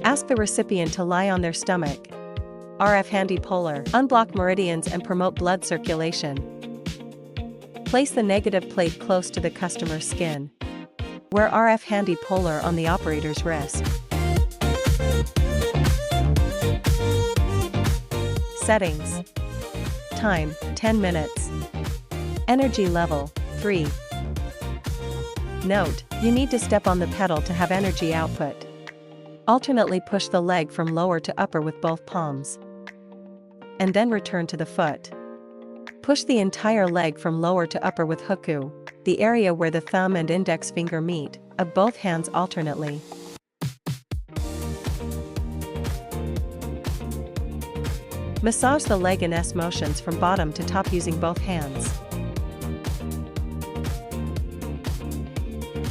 Ask the recipient to lie on their stomach. RF handy polar. Unblock meridians and promote blood circulation. Place the negative plate close to the customer's skin. Wear RF handy polar on the operator's wrist. Settings. Time, 10 minutes. Energy level, 3. Note, you need to step on the pedal to have energy output. Alternately push the leg from lower to upper with both palms. And then return to the foot. Push the entire leg from lower to upper with huku, the area where the thumb and index finger meet, of both hands alternately. Massage the leg in S motions from bottom to top using both hands.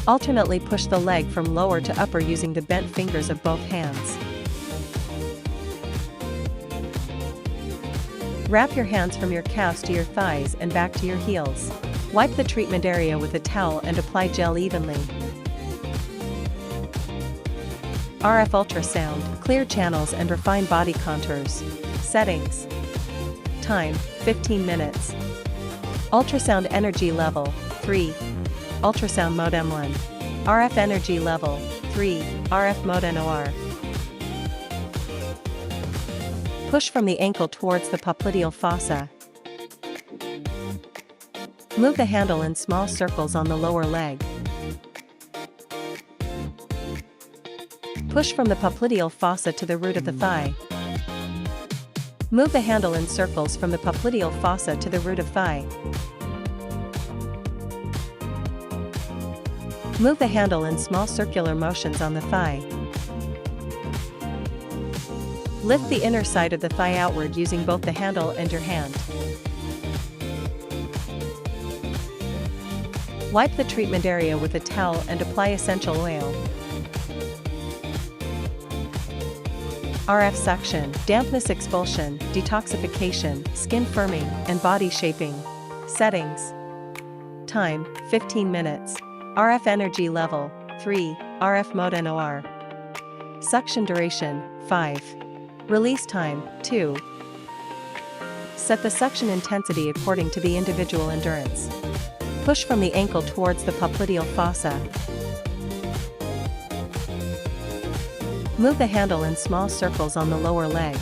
Alternately push the leg from lower to upper using the bent fingers of both hands. Wrap your hands from your calves to your thighs and back to your heels. Wipe the treatment area with a towel and apply gel evenly. RF ultrasound, clear channels and refine body contours. Settings. Time, 15 minutes. Ultrasound energy level, 3. Ultrasound mode M1. RF energy level, 3. RF mode NOR. Push from the ankle towards the popliteal fossa. Move the handle in small circles on the lower leg. Push from the popliteal fossa to the root of the thigh. Move the handle in circles from the popliteal fossa to the root of thigh. Move the handle in small circular motions on the thigh. Lift the inner side of the thigh outward using both the handle and your hand. Wipe the treatment area with a towel and apply essential oil. RF suction, dampness expulsion, detoxification, skin firming, and body shaping. Settings. Time, 15 minutes. RF energy level, 3. RF mode NOR. Suction duration, 5. Release time, 2. Set the suction intensity according to the individual endurance. Push from the ankle towards the popliteal fossa. Move the handle in small circles on the lower leg.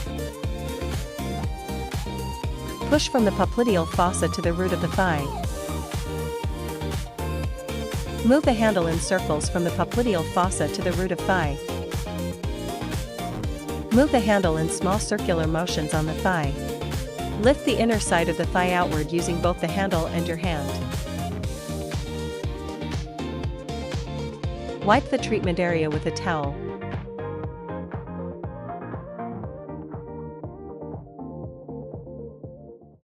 Push from the popliteal fossa to the root of the thigh. Move the handle in circles from the popliteal fossa to the root of thigh. Move the handle in small circular motions on the thigh. Lift the inner side of the thigh outward using both the handle and your hand. Wipe the treatment area with a towel.